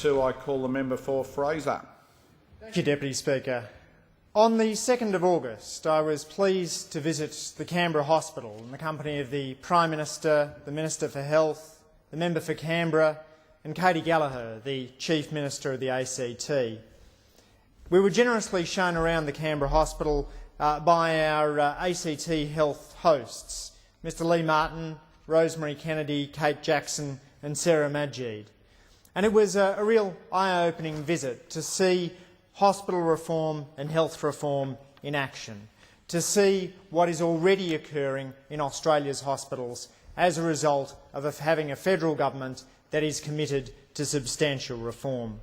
2, I call the member for Fraser. Thank you, Deputy Speaker. On the 2nd of August, I was pleased to visit the Canberra Hospital in the company of the Prime Minister, the Minister for Health, the Member for Canberra and Katie Gallagher, the Chief Minister of the ACT. We were generously shown around the Canberra Hospital by our ACT Health hosts, Mr Leigh Martin, Rosemary Kennedy, Kate Jackson and Sarah Majid. And it was a real eye-opening visit to see hospital reform and health reform in action, to see what is already occurring in Australia's hospitals as a result of having a federal government that is committed to substantial reform.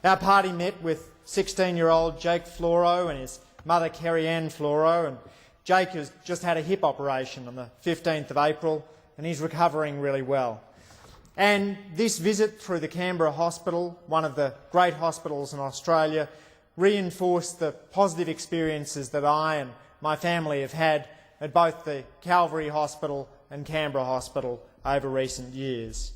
Our party met with 16-year-old Jake Floro and his mother Kerry Ann Floro, and Jake has just had a hip operation on the 15th of April and he's recovering really well. And this visit through the Canberra Hospital, one of the great hospitals in Australia, reinforced the positive experiences that I and my family have had at both the Calvary Hospital and Canberra Hospital over recent years.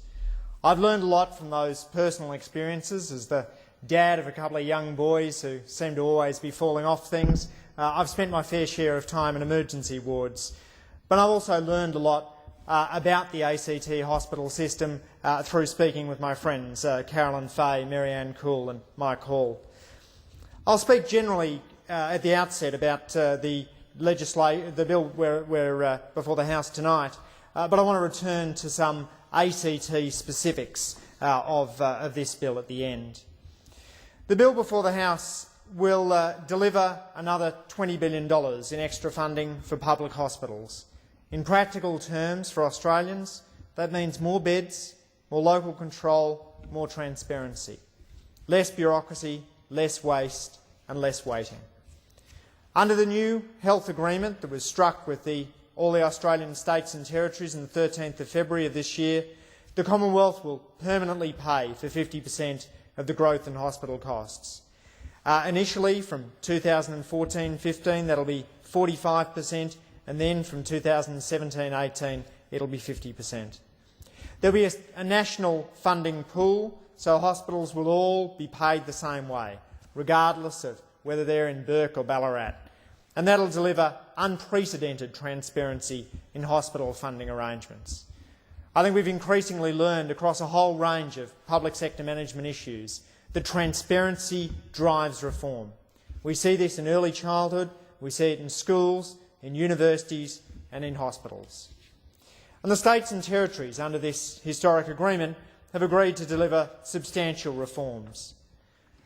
I've learned a lot from those personal experiences as the dad of a couple of young boys who seem to always be falling off things. I've spent my fair share of time in emergency wards, but I've also learned a lot about the ACT hospital system through speaking with my friends Carolyn Fay, Marianne Cool and Mike Hall. I'll speak generally at the outset about the bill we're before the House tonight, but I want to return to some ACT specifics of this bill at the end. The bill before the House will deliver another $20 billion in extra funding for public hospitals. In practical terms for Australians, that means more beds, more local control, more transparency, less bureaucracy, less waste and less waiting. Under the new health agreement that was struck with all the Australian states and territories on the 13th of February of this year, the Commonwealth will permanently pay for 50% of the growth in hospital costs. Initially from 2014-15 that'll be 45%, and then from 2017-18 it'll be 50%. There'll be a national funding pool, so hospitals will all be paid the same way, regardless of whether they're in Bourke or Ballarat. And that'll deliver unprecedented transparency in hospital funding arrangements. I think we've increasingly learned across a whole range of public sector management issues that transparency drives reform. We see this in early childhood, we see it in schools, in universities and in hospitals. And the states and territories under this historic agreement have agreed to deliver substantial reforms.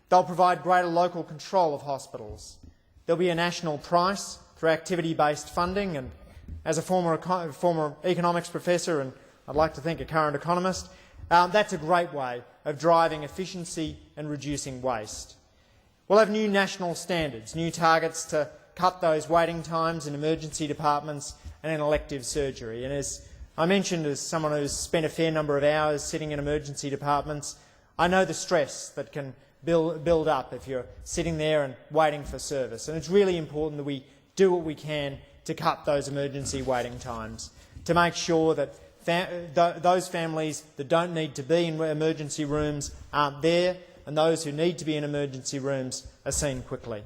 They'll provide greater local control of hospitals. There'll be a national price for activity-based funding, and as a former economics professor and I'd like to think a current economist, that's a great way of driving efficiency and reducing waste. We'll have new national standards, new targets to cut those waiting times in emergency departments and in elective surgery. And as I mentioned, as someone who's spent a fair number of hours sitting in emergency departments, I know the stress that can build up if you're sitting there and waiting for service. And it's really important that we do what we can to cut those emergency waiting times, to make sure that those families that don't need to be in emergency rooms aren't there, and those who need to be in emergency rooms are seen quickly.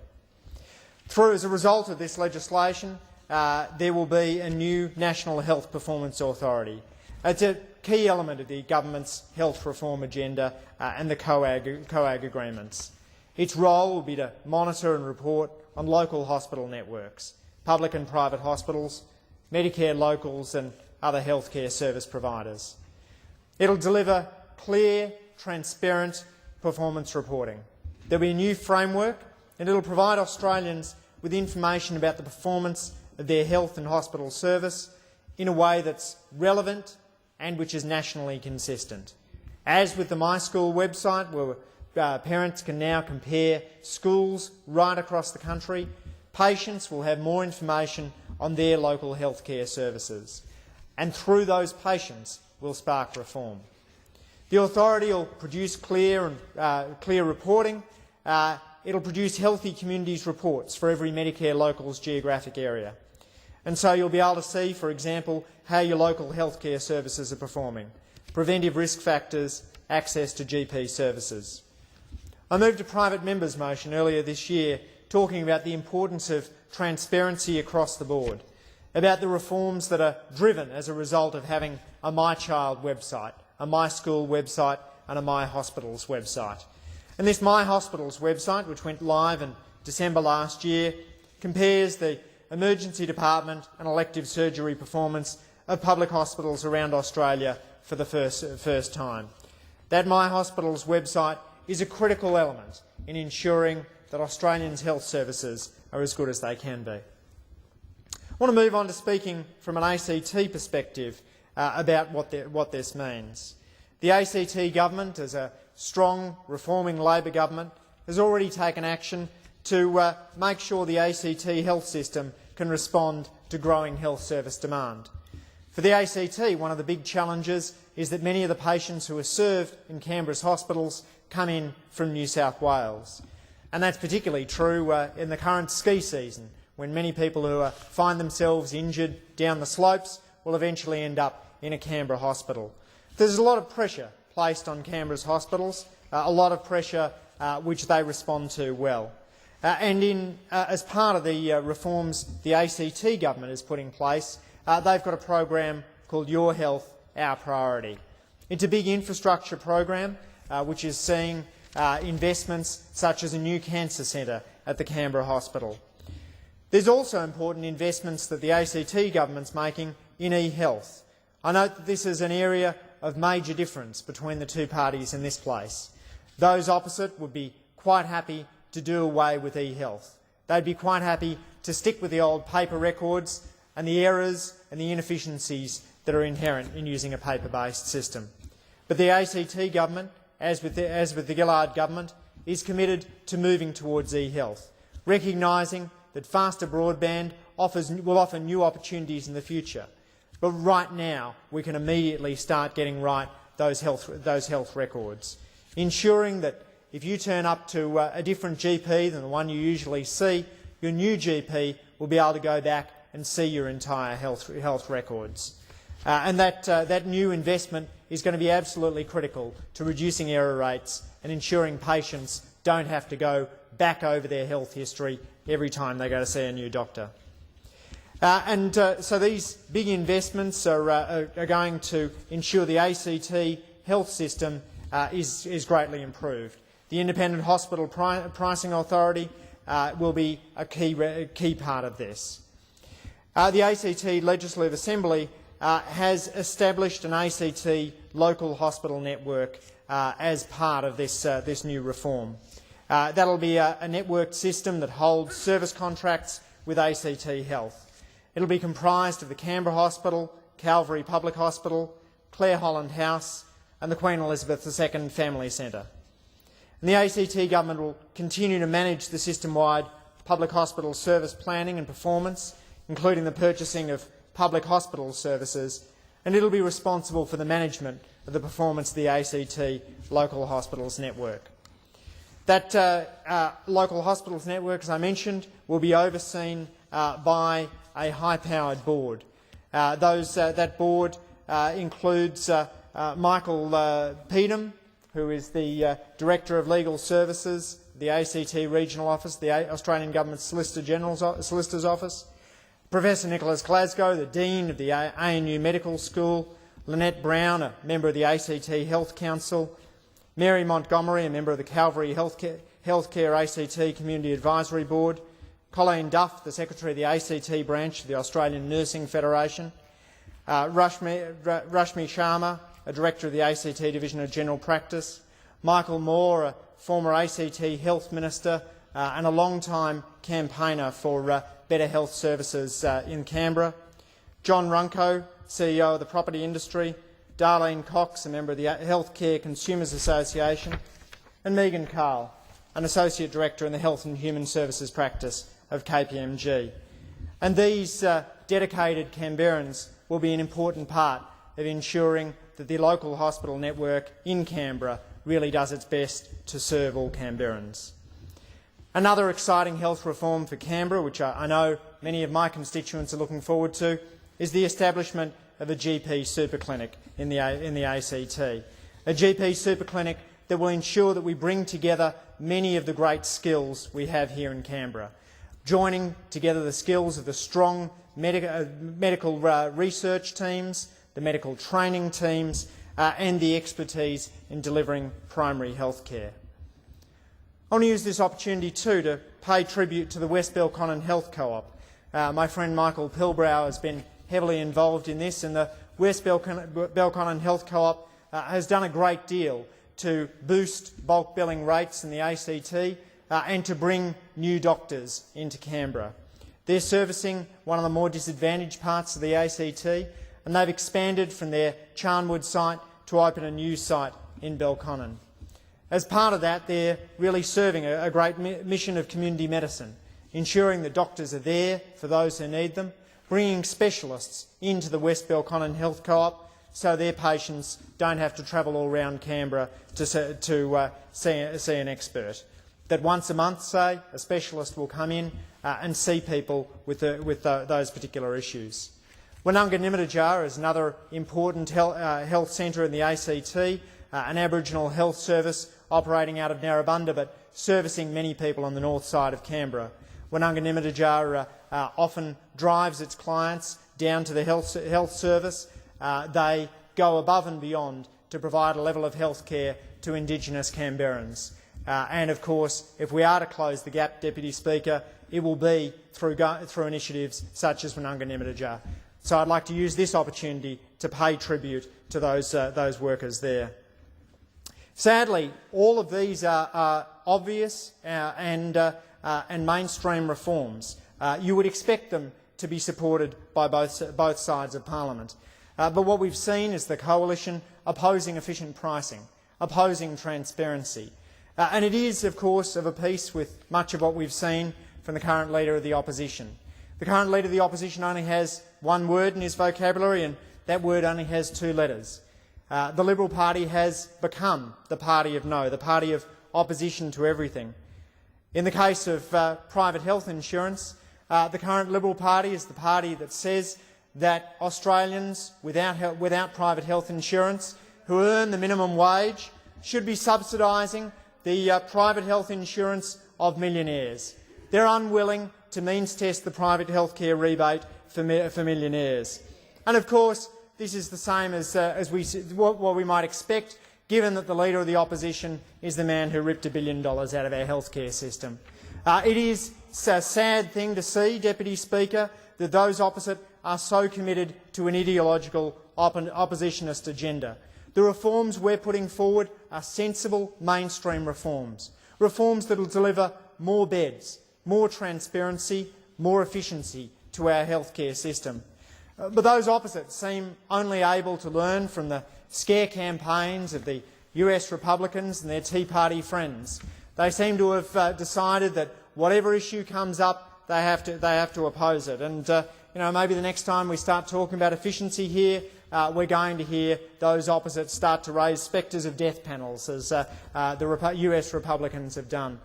As a result of this legislation, there will be a new National Health Performance Authority. It's a key element of the government's health reform agenda and the COAG agreements. Its role will be to monitor and report on local hospital networks, public and private hospitals, Medicare locals and other healthcare service providers. It'll deliver clear, transparent performance reporting. There'll be a new framework and it'll provide Australians with information about the performance of their health and hospital service in a way that's relevant and which is nationally consistent. As with the My School website, where parents can now compare schools right across the country, patients will have more information on their local healthcare services. And through those patients will spark reform. The authority will produce clear reporting. It'll produce Healthy Communities reports for every Medicare local's geographic area. And so you'll be able to see, for example, how your local healthcare services are performing, preventive risk factors, access to GP services. I moved a private member's motion earlier this year talking about the importance of transparency across the board, about the reforms that are driven as a result of having a My Child website, a My School website and a My Hospitals website. And this My Hospitals website, which went live in December last year, compares the emergency department and elective surgery performance of public hospitals around Australia for the first time. That My Hospitals website is a critical element in ensuring that Australians' health services are as good as they can be. I want to move on to speaking from an ACT perspective about what this means. The ACT government, as a strong reforming Labor government, has already taken action to make sure the ACT health system can respond to growing health service demand. For the ACT, one of the big challenges is that many of the patients who are served in Canberra's hospitals come in from New South Wales. And that's particularly true in the current ski season, when many people who find themselves injured down the slopes will eventually end up in a Canberra hospital. There's a lot of pressure placed on Canberra's hospitals, a lot of pressure which they respond to well. As part of the reforms the ACT government has put in place, they've got a program called Your Health, Our Priority. It's a big infrastructure program which is seeing investments such as a new cancer centre at the Canberra Hospital. There's also important investments that the ACT government's making in e-health. I note that this is an area of major difference between the two parties in this place. Those opposite would be quite happy to do away with e-health. They'd be quite happy to stick with the old paper records and the errors and the inefficiencies that are inherent in using a paper-based system. But the ACT government, as with the Gillard government, is committed to moving towards e-health, recognising that faster broadband will offer new opportunities in the future. But right now, we can immediately start getting right those health records, ensuring that if you turn up to a different GP than the one you usually see, your new GP will be able to go back and see your entire health records. And that new investment is going to be absolutely critical to reducing error rates and ensuring patients don't have to go back over their health history every time they go to see a new doctor. So these big investments are going to ensure the ACT health system is greatly improved. The Independent Hospital Pricing Authority will be a key part of this. The ACT Legislative Assembly has established an ACT local hospital network as part of this new reform. That'll be a networked system that holds service contracts with ACT Health. It'll be comprised of the Canberra Hospital, Calvary Public Hospital, Clare Holland House and the Queen Elizabeth II Family Centre. And the ACT government will continue to manage the system-wide public hospital service planning and performance, including the purchasing of public hospital services, and it'll be responsible for the management of the performance of the ACT local hospitals network. That local hospitals network, as I mentioned, will be overseen by a high-powered board. That board includes Michael Peedham, who is the Director of Legal Services, the ACT Regional Office, the Australian Government Solicitor's Office, Professor Nicholas Glasgow, the Dean of the ANU Medical School, Lynette Brown, a member of the ACT Health Council, Mary Montgomery, a member of the Calvary Healthcare ACT Community Advisory Board, Colleen Duff, the Secretary of the ACT branch of the Australian Nursing Federation, Rashmi Sharma, a Director of the ACT Division of General Practice, Michael Moore, a former ACT Health Minister and a long-time campaigner for better health services in Canberra, John Runco, CEO of the property industry, Darlene Cox, a member of the Healthcare Consumers Association, and Megan Carl, an Associate Director in the Health and Human Services practice of KPMG. And these dedicated Canberrans will be an important part of ensuring that the local hospital network in Canberra really does its best to serve all Canberrans. Another exciting health reform for Canberra, which I know many of my constituents are looking forward to, is the establishment of a GP super clinic in the ACT. a GP super clinic that will ensure that we bring together many of the great skills we have here in Canberra, joining together the skills of the strong medical research teams, the medical training teams, and the expertise in delivering primary health care. I want to use this opportunity too to pay tribute to the West Belconnen Health Co-op. My friend Michael Pilbrow has been heavily involved in this, and the West Belconnen Health Co-op has done a great deal to boost bulk billing rates in the ACT and to bring new doctors into Canberra. They're servicing one of the more disadvantaged parts of the ACT, and they've expanded from their Charnwood site to open a new site in Belconnen. As part of that, they're really serving a great mission of community medicine, ensuring that doctors are there for those who need them, bringing specialists into the West Belconnen Health Co-op so their patients don't have to travel all around Canberra to see an expert. That once a month, say, a specialist will come in and see people with those particular issues. Wananga Nimitajar is another important health centre in the ACT, an Aboriginal health service operating out of Narrabundah but servicing many people on the north side of Canberra. Wananga Nimitajar often drives its clients down to the health service. They go above and beyond to provide a level of health care to Indigenous Canberrans. And of course, if we are to close the gap, Deputy Speaker, it will be through initiatives such as Wananga Nimitajar. So I'd like to use this opportunity to pay tribute to those workers there. Sadly, all of these are obvious and mainstream reforms. You would expect them to be supported by both sides of Parliament. But what we've seen is the coalition opposing efficient pricing, opposing transparency. And it is, of course, of a piece with much of what we've seen from the current Leader of the Opposition. The current Leader of the Opposition only has one word in his vocabulary, and that word only has two letters. The Liberal Party has become the party of no, the party of opposition to everything. In the case of private health insurance, the current Liberal Party is the party that says that Australians without private health insurance who earn the minimum wage should be subsidising the private health insurance of millionaires. They're unwilling to means test the private healthcare rebate for millionaires. And of course, this is the same as what we might expect, given that the Leader of the Opposition is the man who ripped $1 billion out of our healthcare system. It is a sad thing to see, Deputy Speaker, that those opposite are so committed to an ideological oppositionist agenda. The reforms we're putting forward are sensible mainstream reforms, reforms that will deliver more beds, more transparency, more efficiency to our healthcare system. But those opposite seem only able to learn from the scare campaigns of the US Republicans and their Tea Party friends. They seem to have decided that whatever issue comes up, they have to oppose it. And maybe the next time we start talking about efficiency here, we're going to hear those opposites start to raise spectres of death panels, as the US Republicans have done.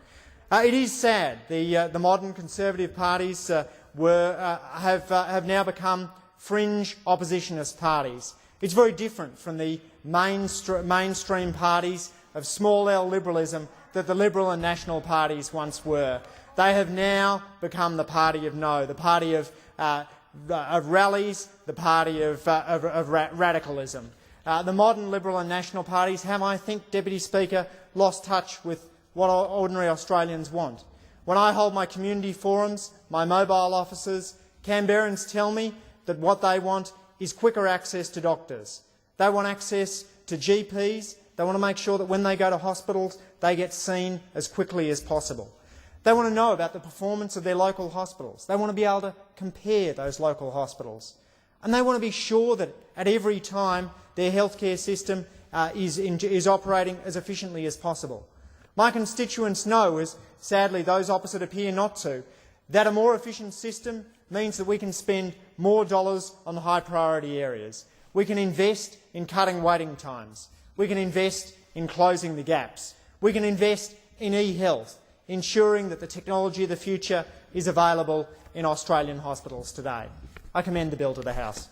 It is sad. The modern Conservative parties have now become fringe oppositionist parties. It's very different from the mainstream parties of small L liberalism that the Liberal and National parties once were. They have now become the party of no, the party of rallies, the party of radicalism. The modern Liberal and National parties have, I think, Deputy Speaker, lost touch with what ordinary Australians want. When I hold my community forums, my mobile offices, Canberrans tell me that what they want is quicker access to doctors. They want access to GPs. They want to make sure that when they go to hospitals, they get seen as quickly as possible. They want to know about the performance of their local hospitals. They want to be able to compare those local hospitals. And they want to be sure that at every time their healthcare system is operating as efficiently as possible. My constituents know, as sadly those opposite appear not to, that a more efficient system means that we can spend more dollars on the high priority areas. We can invest in cutting waiting times. We can invest in closing the gaps. We can invest in e-health, ensuring that the technology of the future is available in Australian hospitals today. I commend the bill to the House.